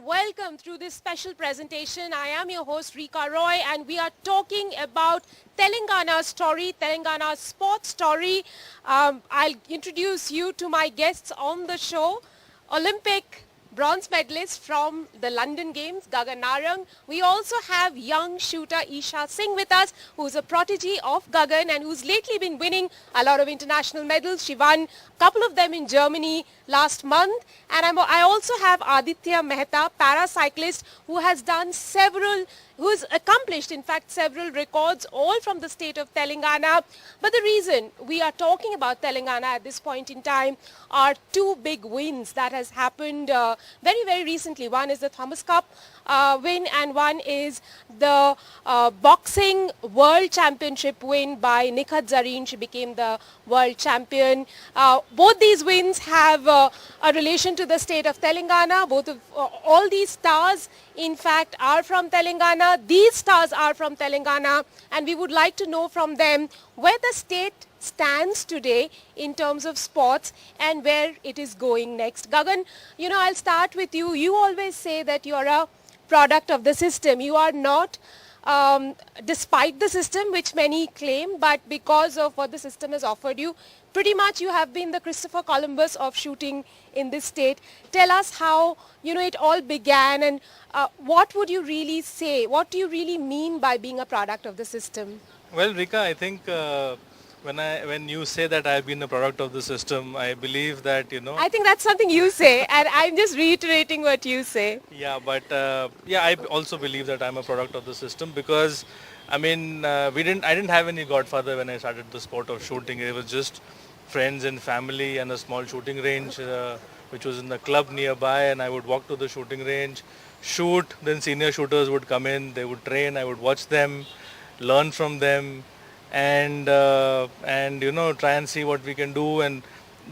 welcome through this special presentation. I am your host Rika Roy and we are talking about Telangana's story, Telangana's sports story. I'll introduce you to my guests on the show. Olympic bronze medalist from the London Games, Gagan Narang. We also have young shooter Isha Singh with us, who's a protege of Gagan and who's lately been winning a lot of international medals. She won a couple of them in Germany last month. And I also have Aditya Mehta, paracyclist, who has done who's accomplished in fact several records, all from the state of Telangana. But the reason we are talking about Telangana at this point in time are two big wins that has happened very recently. One is the Thomas Cup win and one is the boxing world championship win by Nikhat Zareen. She became the world champion. Both these wins have a relation to the state of Telangana. All these stars in fact are from Telangana. These stars are from Telangana and we would like to know from them where the state stands today in terms of sports and where it is going next. Gagan, I'll start with you. You always say that you're a product of the system. You are not despite the system, which many claim, but because of what the system has offered you. Pretty much you have been the Christopher Columbus of shooting in this state. Tell us how it all began and what would you really say? What do you really mean by being a product of the system? Well, Rika, I think when you say that I've been a product of the system, I believe that, I think that's something you say and I'm just reiterating what you say. Yeah, but I also believe that I'm a product of the system because, I didn't have any godfather when I started the sport of shooting. It was just friends and family and a small shooting range which was in the club nearby, and I would walk to the shooting range, shoot, then senior shooters would come in, they would train, I would watch them, learn from them, and try and see what we can do. And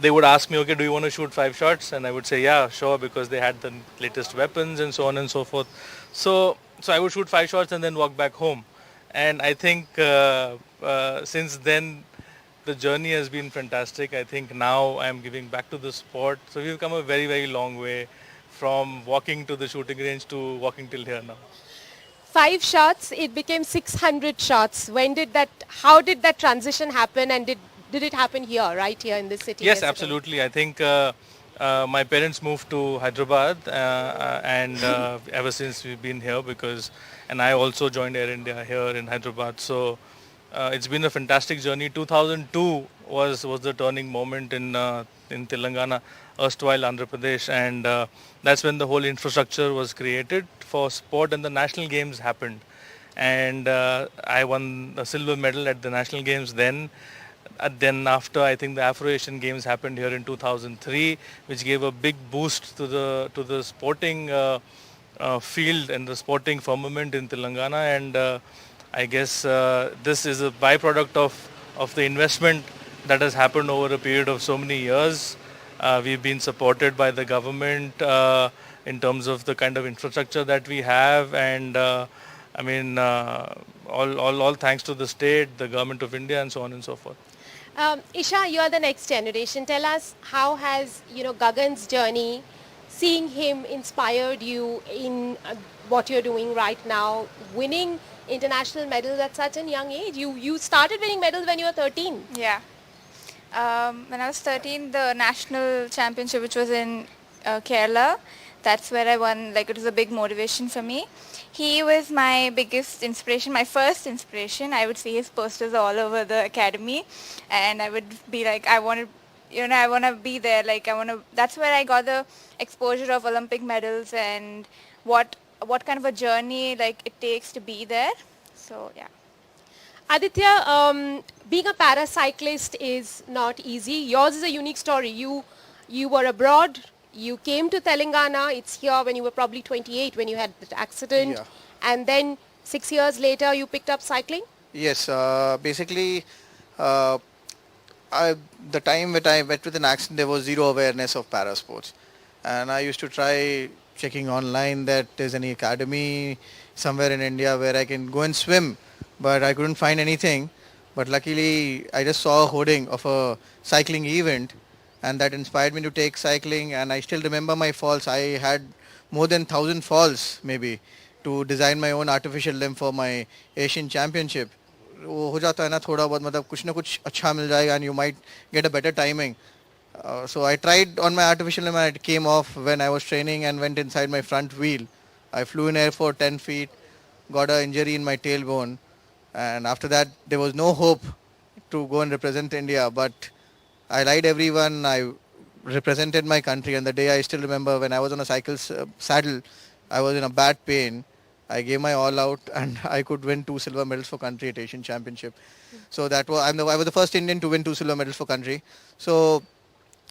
they would ask me, okay, do you want to shoot 5 shots? And I would say, yeah, sure, because they had the latest weapons and so on and so forth. So I would shoot 5 shots and then walk back home. And I think since then the journey has been fantastic. I think now I'm giving back to the sport. So we've come a very long way from walking to the shooting range to walking till here now. 5 shots, it became 600 shots. How did that transition happen and did it happen here, right here in this city? Yes, yesterday? absolutely. I think my parents moved to Hyderabad and ever since we've been here and I also joined Air India here in Hyderabad. So it's been a fantastic journey. 2002 was the turning moment in Telangana, erstwhile Andhra Pradesh, and that's when the whole infrastructure was created for sport and the national games happened. And I won a silver medal at the national games then. Then after, I think the Afro-Asian Games happened here in 2003, which gave a big boost to the sporting field and the sporting firmament in Telangana. And I guess this is a byproduct of the investment that has happened over a period of so many years. We've been supported by the government in terms of the kind of infrastructure that we have, and all thanks to the state, the Government of India, and so on and so forth. Isha, you are the next generation. Tell us, how has Gagan's journey, seeing him inspired you in what you're doing right now, winning international medals at such a young age? You started winning medals when you were 13. Yeah. When I was 13, the national championship, which was in Kerala, that's where I won. It was a big motivation for me. He was my biggest inspiration, my first inspiration. I would see his posters all over the academy, and I would be like, I want to be there. That's where I got the exposure of Olympic medals and what kind of a journey it takes to be there. So yeah. Aditya, being a paracyclist is not easy. Yours is a unique story. You were abroad. You came to Telangana. It's here when you were probably 28 when you had that accident. Yeah. And then 6 years later, you picked up cycling? Yes, basically, the time when I met with an accident, there was zero awareness of para sports. And I used to try checking online that there's any academy somewhere in India where I can go and swim, but I couldn't find anything. But luckily, I just saw a hoarding of a cycling event, and that inspired me to take cycling. And I still remember my falls. I had more than 1,000 falls maybe to design my own artificial limb for my Asian Championship. वो हो जाता है ना थोड़ा बहुत मतलब कुछ ना कुछ अच्छा मिल जाएगा and you might get a better timing. So I tried on my artificial limb and it came off when I was training and went inside my front wheel. I flew in air for 10 feet, got an injury in my tailbone, and after that there was no hope to go and represent India. But I lied everyone. I represented my country, and the day I still remember when I was on a cycle saddle, I was in a bad pain. I gave my all out, and I could win 2 silver medals for country at Asian Championship. So that was I was the first Indian to win 2 silver medals for country. So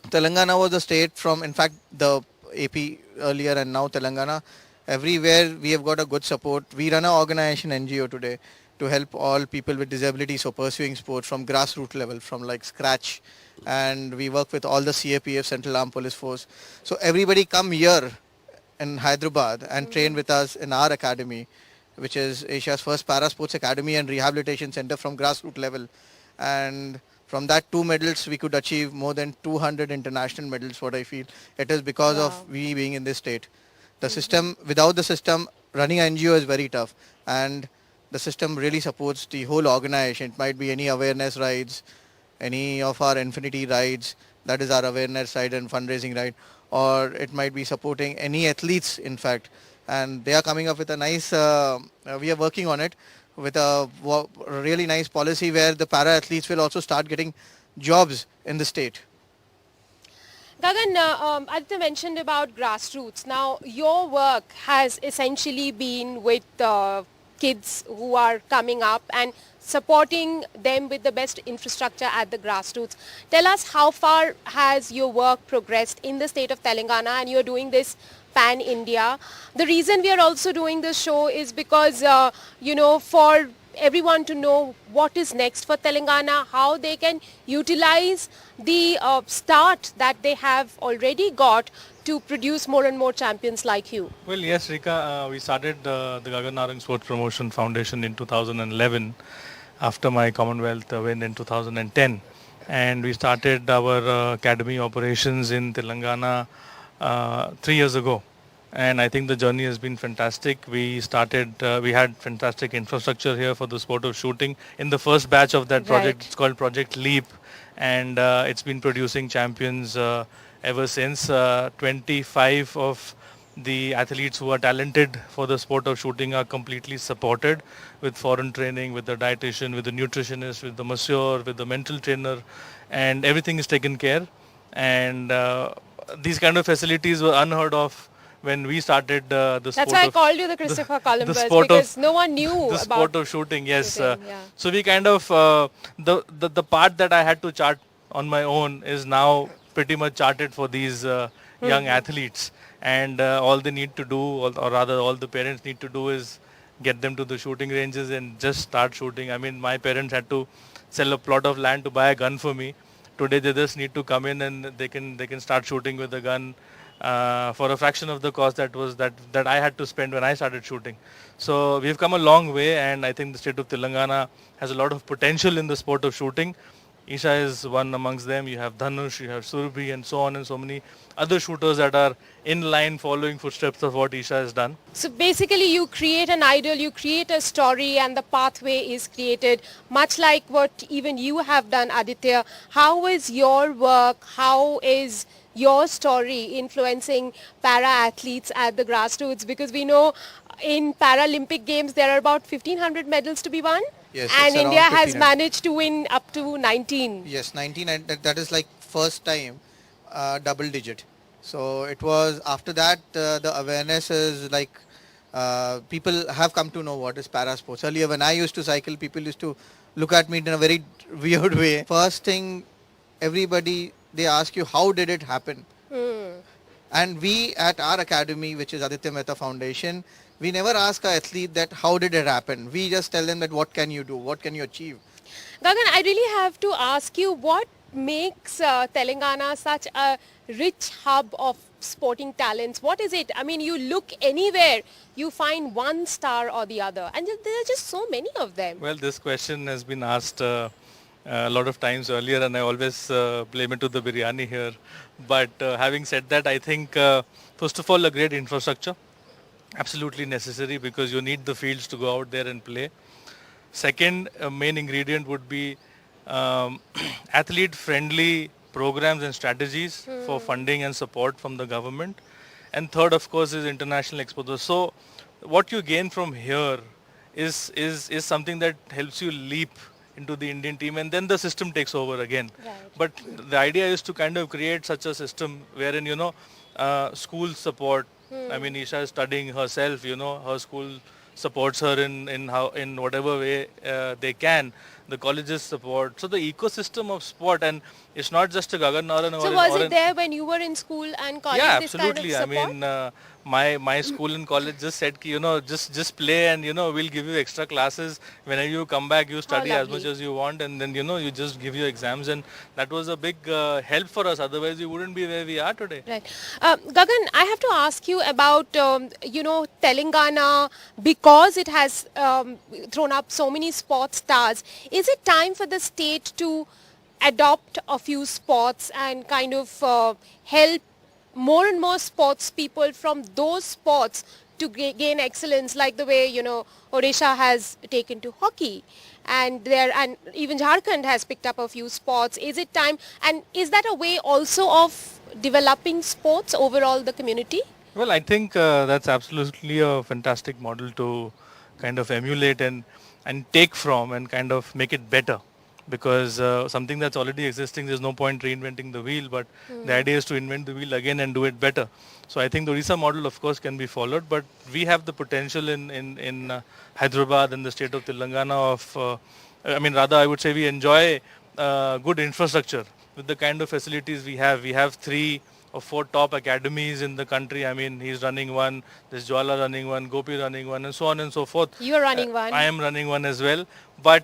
Telangana was the state from, in fact, the AP earlier and now Telangana. Everywhere we have got a good support. We run an organization NGO today to help all people with disabilities for pursuing sport from grassroots level, from like scratch. And we work with all the CAPF, Central Armed Police Force. So everybody come here in Hyderabad and train with us in our academy, which is Asia's first para sports academy and rehabilitation center from grassroots level. And from that 2 medals, we could achieve more than 200 international medals, what I feel. It is because of we being in this state. The system, without the system, running an NGO is very tough. And the system really supports the whole organization. It might be any awareness rides, any of our infinity rides, that is our awareness ride and fundraising ride, or it might be supporting any athletes, in fact. And they are coming up with a nice, we are working on it, with a really nice policy where the para athletes will also start getting jobs in the state. Gagan, Aditya mentioned about grassroots. Now, your work has essentially been with kids who are coming up and supporting them with the best infrastructure at the grassroots. Tell us, how far has your work progressed in the state of Telangana, and you're doing this pan-India. The reason we are also doing this show is because, for everyone to know what is next for Telangana, how they can utilize the start that they have already got to produce more and more champions like you. Well, yes, Rika, we started the Gagan Narang Sports Promotion Foundation in 2011 after my Commonwealth win in 2010. And we started our academy operations in Telangana 3 years ago. And I think the journey has been fantastic. We had fantastic infrastructure here for the sport of shooting. In the first batch of that project, Right. It's called Project Leap. And it's been producing champions ever since. 25 of the athletes who are talented for the sport of shooting are completely supported with foreign training, with the dietitian, with the nutritionist, with the masseur, with the mental trainer, and everything is taken care. And these kind of facilities were unheard of when we started the sport. That's why I of called you the Christopher Columbus, sport because of- no one knew the about sport of shooting. Yes. shooting, yeah. So we kind of the part that I had to chart on my own is now pretty much charted for these young athletes, and all they need to do, or rather all the parents need to do, is get them to the shooting ranges and just start shooting. I mean, my parents had to sell a plot of land to buy a gun for me. Today they just need to come in and they can start shooting with a gun for a fraction of the cost that I had to spend when I started shooting. So we've come a long way, and I think the state of Telangana has a lot of potential in the sport of shooting. Isha is one amongst them. You have Dhanush, you have Surabhi, and so on, and so many other shooters that are in line following footsteps of what Isha has done. So basically you create an idol, you create a story, and the pathway is created, much like what even you have done, Aditya. How is your work, how is your story influencing para-athletes at the grassroots? Because we know in Paralympic Games there are about 1,500 medals to be won. Yes, and it's around India has 1,500. managed to win up to 19. Yes, 19, and that is like first time double digit. So it was after that the awareness is like people have come to know what is para sports. Earlier when I used to cycle, people used to look at me in a very weird way. First thing, everybody, they ask you, how did it happen? And we at our academy, which is Aditya Mehta Foundation, we never ask our athlete that how did it happen. We just tell them that what can you do, what can you achieve. Gagan, I really have to ask you, what makes Telangana such a rich hub of sporting talents? What is it? I mean, you look anywhere, you find one star or the other, and there are just so many of them. Well, this question has been asked a lot of times earlier, and I always blame it to the biryani here. But having said that, I think first of all, a great infrastructure, absolutely necessary because you need the fields to go out there and play. Second main ingredient would be athlete-friendly programs and strategies for funding and support from the government. And third, of course, is international exposure. So what you gain from here is something that helps you leap into the Indian team, and then the system takes over again. Right. But the idea is to kind of create such a system wherein, school support. I mean, Isha is studying herself, her school supports her in whatever way they can. The colleges support. So the ecosystem of sport, and it's not just a Gagan Naran So was it there when you were in school and college? yeah, this kind of absolutely. I support? mean, my school and college just said, just play, and we'll give you extra classes. Whenever you come back, you study as much lovely. as you want, and then you just give your exams, and that was a big help for us. Otherwise, we wouldn't be where we are today. Right. Gagan, I have to ask you about, Telangana, because it has thrown up so many sports stars. Is it time for the state to adopt a few sports and kind of help more and more sports people from those sports to gain excellence, like the way, Odisha has taken to hockey, and even Jharkhand has picked up a few sports. Is it time, and is that a way also of developing sports overall the community? Well, I think that's absolutely a fantastic model to kind of emulate and take from and kind of make it better. Because something that's already existing, there's no point reinventing the wheel, but the idea is to invent the wheel again and do it better. So I think the Orissa model, of course, can be followed, but we have the potential in Hyderabad and the state of Telangana I would say we enjoy good infrastructure with the kind of facilities we have. We have 3 or 4 top academies in the country. I mean, he's running one, there's Jwala running one, Gopi running one, and so on and so forth. You're running one. I am running one as well. But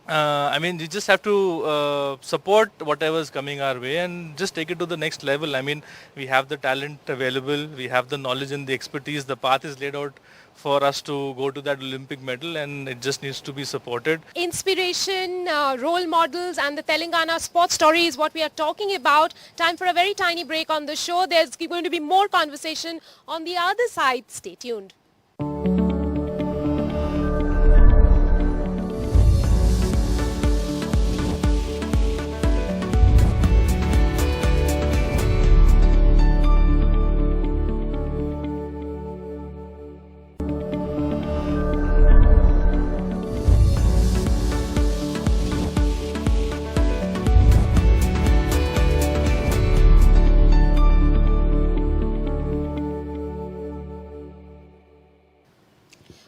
you just have to support whatever's coming our way and just take it to the next level. I mean, we have the talent available, we have the knowledge and the expertise. The path is laid out for us to go to that Olympic medal, and it just needs to be supported. Inspiration, role models, and the Telangana sports story is what we are talking about. Time for a very tiny break on the show. There's going to be more conversation on the other side. Stay tuned.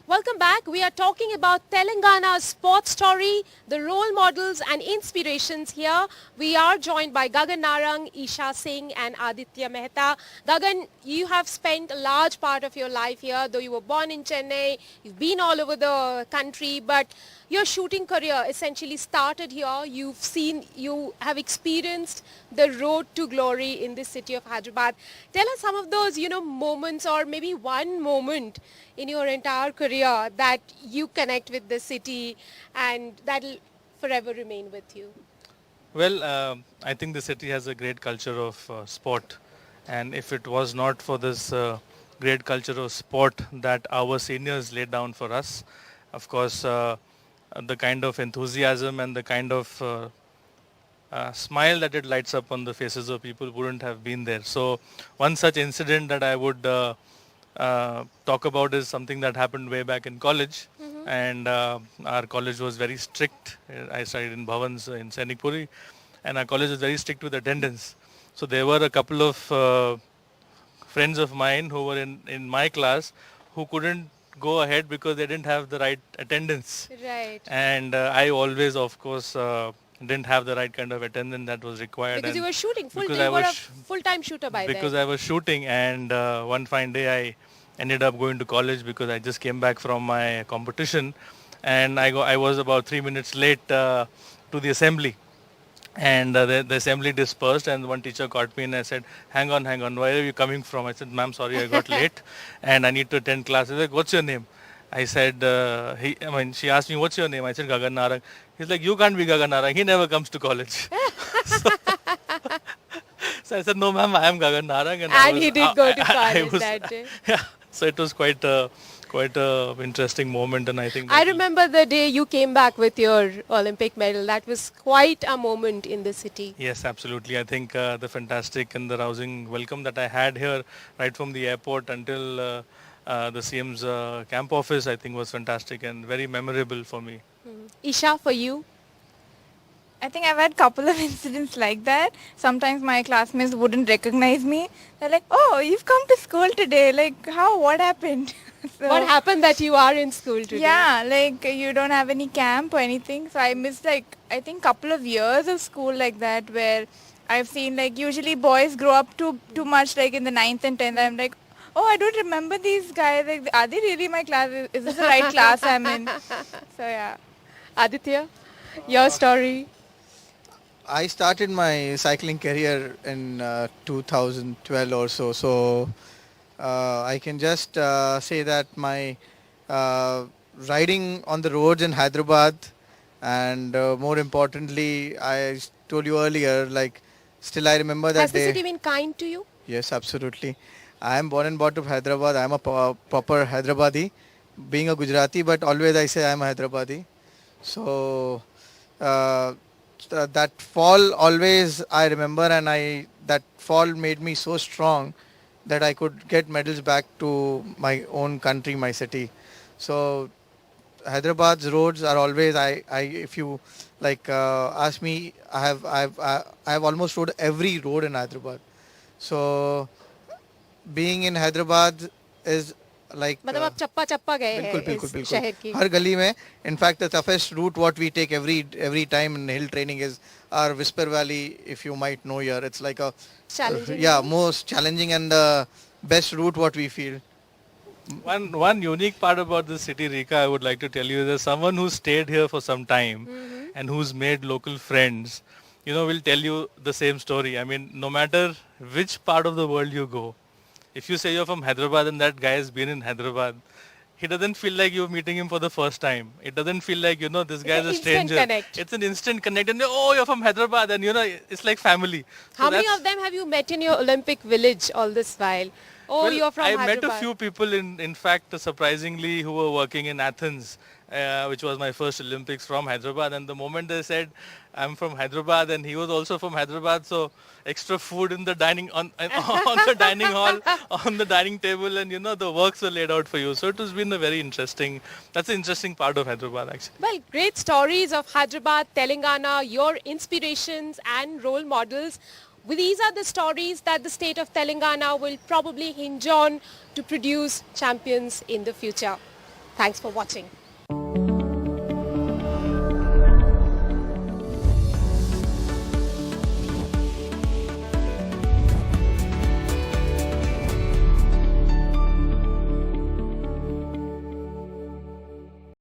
Welcome back. We are talking about Telangana's sports story, the role models and inspirations here. We are joined by Gagan Narang, Isha Singh and Aditya Mehta. Gagan, you have spent a large part of your life here, though you were born in Chennai. You've been all over the country, but your shooting career essentially started here. You have experienced the road to glory in this city of Hyderabad. Tell us some of those, moments, or maybe one moment in your entire career that you connect with the city and that'll forever remain with you. Well, I think the city has a great culture of sport, and if it was not for this great culture of sport that our seniors laid down for us, of course, the kind of enthusiasm and the kind of smile that it lights up on the faces of people wouldn't have been there. So one such incident that I would talk about is something that happened way back in college. And our college was very strict. I studied in Bhavans in Sainikpuri, and our college was very strict with attendance. So there were a couple of friends of mine who were in my class who couldn't go ahead because they didn't have the right attendance. Right. And I always, of course, didn't have the right kind of attendance that was required. Because you were shooting because you were a full-time shooter by because then. I was shooting, and one fine day I ended up going to college because I just came back from my competition, and I was about 3 minutes late to the assembly. And the assembly dispersed, and one teacher caught me and I said, hang on, where are you coming from? I said, ma'am, sorry, I got late and I need to attend class. He's like, what's your name? I said, she asked me, what's your name? I said, Gagan Narang. He's like, you can't be Gagan Narang. He never comes to college. So I said, no, ma'am, I am Gagan Narang. And he did go to college was, that day. yeah. So it was quite a interesting moment, and I think I that remember the day you came back with your Olympic medal. That was quite a moment in the city. yes, absolutely. I think the fantastic and the rousing welcome that I had here, right from the airport until the CM's camp office, I think was fantastic and very memorable for me. Isha, for you? I think I've had couple of incidents like that. Sometimes my classmates wouldn't recognize me. They're like, oh, you've come to school today. Like, how? What happened? So, What happened that you are in school today? yeah, like you don't have any camp or anything. So I missed like, I think couple of years of school like that where I've seen like usually boys grow up too much like in the 9th and 10th. I'm like, oh, I don't remember these guys. Like, are they really my class? Is this the right class I'm in? So yeah. Aditya, your story? I started my cycling career in 2012 or so. So I can just say that my riding on the roads in Hyderabad, and more importantly, I told you earlier, like still I remember that Has the day. city been kind to you? Yes, absolutely. I am born and brought up Hyderabad. I am a proper Hyderabadi, being a Gujarati, but always I say I am a Hyderabadi. So that fall always I remember, and that fall made me so strong that I could get medals back to my own country, my city. So Hyderabad's roads are always I if you like ask me, I have almost rode every road in Hyderabad. So being in Hyderabad is like मतलब आप चप्पा चप्पा गए हैं बिल्कुल इस शहर बिल्कुल की. हर गली में. In fact, the toughest route what we take every time in hill training is our Whisper Valley. If you might know here, it's like a Challenging. yeah, most challenging and the best route what we feel. One unique part about this city, Rika, I would like to tell you is that someone who stayed here for some time and who's made local friends, will tell you the same story. I mean, no matter which part of the world you go, if you say you're from Hyderabad and that guy has been in Hyderabad, he doesn't feel like you're meeting him for the first time. It doesn't feel like, this guy is a an instant stranger. connect. It's an instant connect. And oh, you're from Hyderabad, and it's like family. So How many that's- of them have you met in your Olympic village all this while? Oh, Well, you're from I Hyderabad. met a few people in fact, surprisingly, who were working in Athens, which was my first Olympics, from Hyderabad. And the moment they said, I'm from Hyderabad, and he was also from Hyderabad, so extra food in the dining, on the dining hall, on the dining table, and the works were laid out for you. So it has been that's an interesting part of Hyderabad, actually. Well, great stories of Hyderabad, Telangana, your inspirations and role models. Well, these are the stories that the state of Telangana will probably hinge on to produce champions in the future. Thanks for watching.